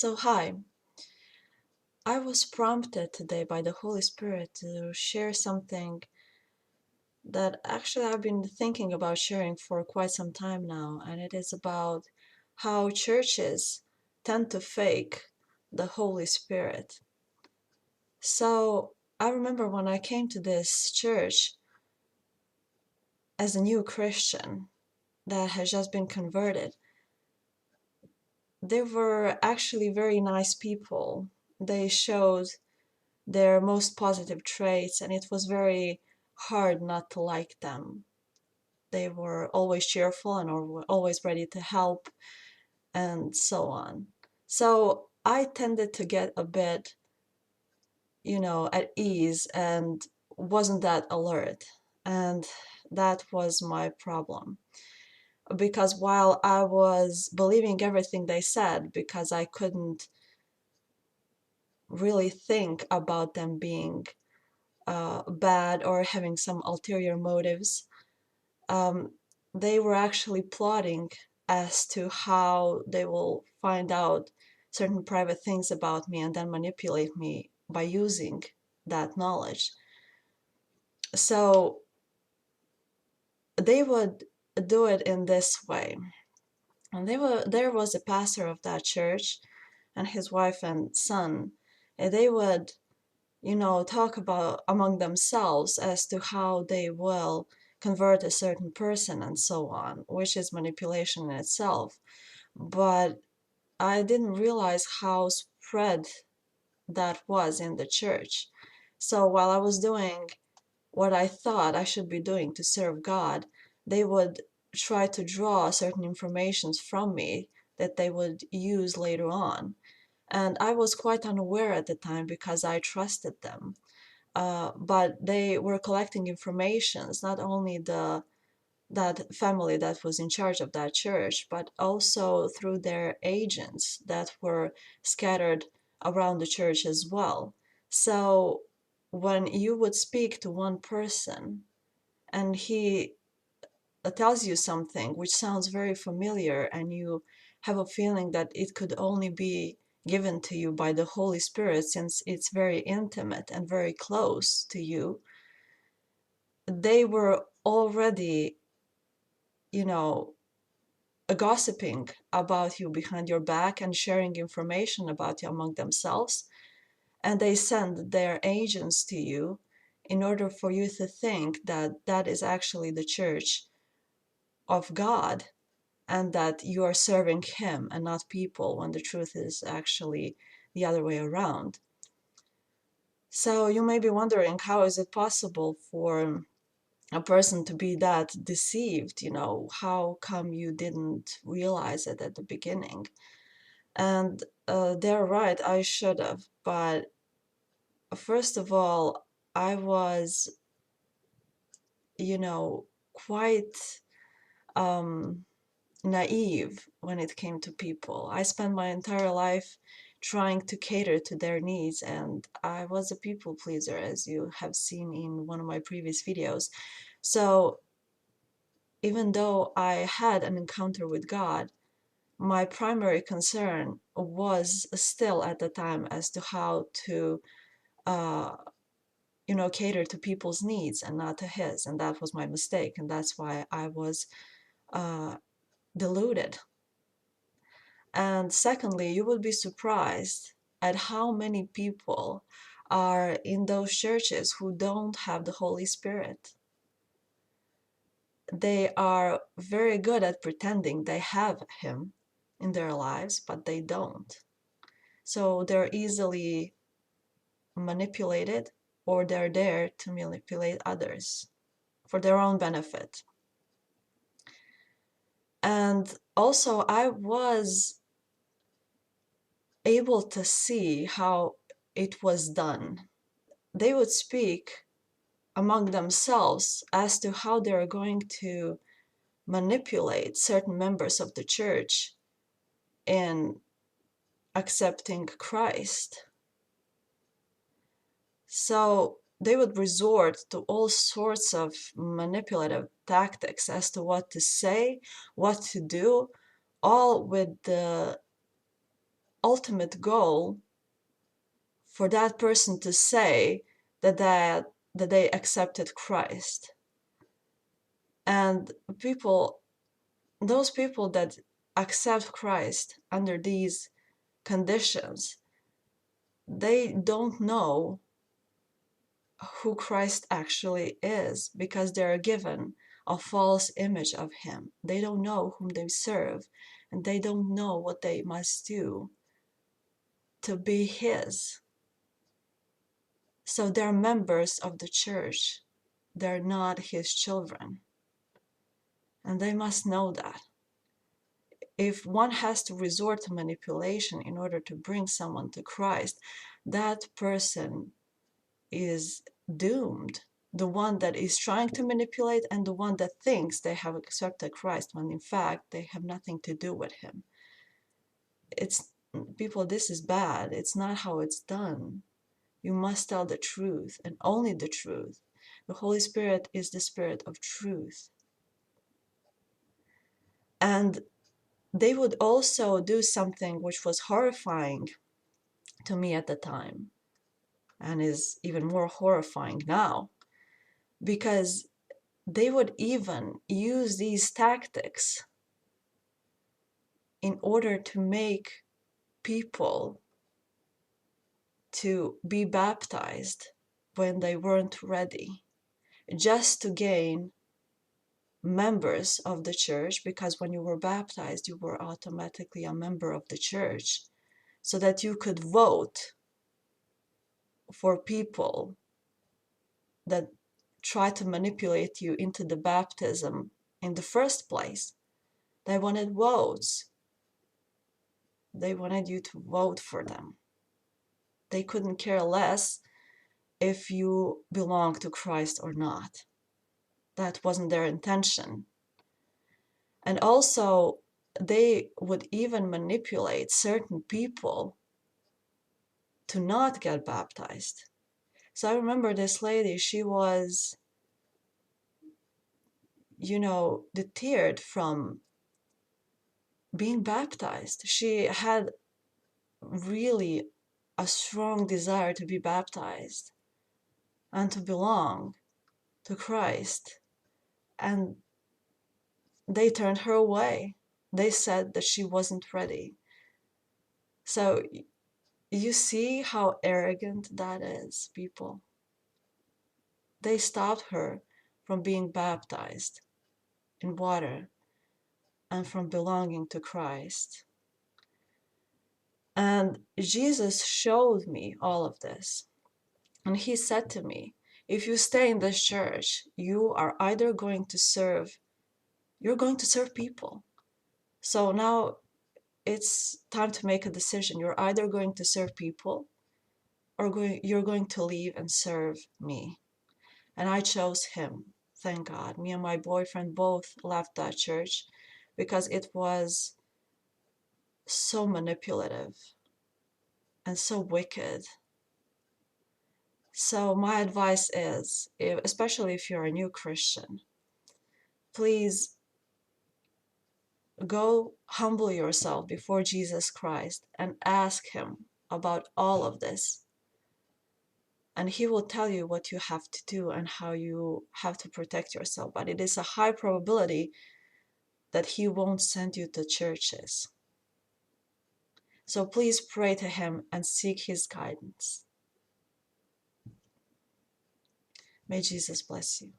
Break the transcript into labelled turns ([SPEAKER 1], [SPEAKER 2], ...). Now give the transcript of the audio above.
[SPEAKER 1] Hi, I was prompted today by the Holy Spirit to share something that actually I've been thinking about sharing for quite some time now, and it is about how churches tend to fake the Holy Spirit. So I remember when I came to this church as a new Christian that has just been converted, they were actually very nice people. They showed their most positive traits, and it was very hard not to like them. They were always cheerful and always ready to help, and so on. So I tended to get a bit, at ease and wasn't that alert. And that was my problem. Because while I was believing everything they said, because I couldn't really think about them being bad or having some ulterior motives, um, they were actually plotting as to how they will find out certain private things about me and then manipulate me by using that knowledge. So they would do it in this way. And there was a pastor of that church and his wife and son, and they would talk about among themselves as to how they will convert a certain person and so on, which is manipulation in itself. But I didn't realize how spread that was in the church. So while I was doing what I thought I should be doing to serve God, they would try to draw certain informations from me that they would use later on. And I was quite unaware at the time because I trusted them. But they were collecting informations, not only that family that was in charge of that church, but also through their agents that were scattered around the church as well. So when you would speak to one person and he tells you something which sounds very familiar, and you have a feeling that it could only be given to you by the Holy Spirit since it's very intimate and very close to you, they were already, you know, gossiping about you behind your back and sharing information about you among themselves. And they send their agents to you in order for you to think that that is actually the church of God and that you are serving Him and not people, when the truth is actually the other way around. So you may be wondering, how is it possible for a person to be that deceived? How come you didn't realize it at the beginning? And they're right, I should have. But first of all, I was, quite um, naive when it came to people. I spent my entire life trying to cater to their needs, and I was a people pleaser, as you have seen in one of my previous videos. So even though I had an encounter with God, my primary concern was still at the time as to how to, uh, cater to people's needs and not to His. And that was my mistake. And that's why I was uh, deluded. And secondly, you will be surprised at how many people are in those churches who don't have the Holy Spirit. They are very good at pretending they have Him in their lives, but they don't. So they're easily manipulated, or they're there to manipulate others for their own benefit. And also, I was able to see how it was done. They would speak among themselves as to how they're going to manipulate certain members of the church in accepting Christ. So they would resort to all sorts of manipulative tactics as to what to say, what to do, all ultimate goal for that person to say that they accepted Christ. And those people that accept Christ under these conditions, they don't know who Christ actually is, because they are given a false image of him. They don't know whom they serve, and they don't know what they must do to be his. So they're members of the church. They're not his children. And they must know that. If one has to resort to manipulation in order to bring someone to Christ, that person is doomed. The one that is trying to manipulate, and the one that thinks they have accepted Christ, when in fact they have nothing to do with him. It's, people, this is bad. It's not how it's done. You must tell the truth, and only the truth. The Holy Spirit is the Spirit of truth. And they would also do something which was horrifying to me at the time, and is even more horrifying now, because they would even use these tactics in order to make people to be baptized when they weren't ready, just to gain members of the church, because when you were baptized, you were automatically a member of the church, so that you could vote for people that try to manipulate you into the baptism in the first place. They wanted votes. They wanted you to vote for them. They couldn't care less if you belong to Christ or not. That wasn't their intention. And also, they would even manipulate certain people to not get baptized. So I remember this lady, she was, deterred from being baptized. She had really a strong desire to be baptized and to belong to Christ. And they turned her away. They said that she wasn't ready. So you see how arrogant that is, people. They stopped her from being baptized in water and from belonging to Christ. And Jesus showed me all of this. And he said to me, if you stay in this church, you are either going to serve people. So now it's time to make a decision. You're either going to serve people, or you're going to leave and serve me. And I chose him. Thank God. Me and my boyfriend both left that church because it was so manipulative and so wicked. So my advice is, especially if you're a new Christian, please go humble yourself before Jesus Christ and ask him about all of this. And he will tell you what you have to do and how you have to protect yourself. But it is a high probability that he won't send you to churches. So please pray to him and seek his guidance. May Jesus bless you.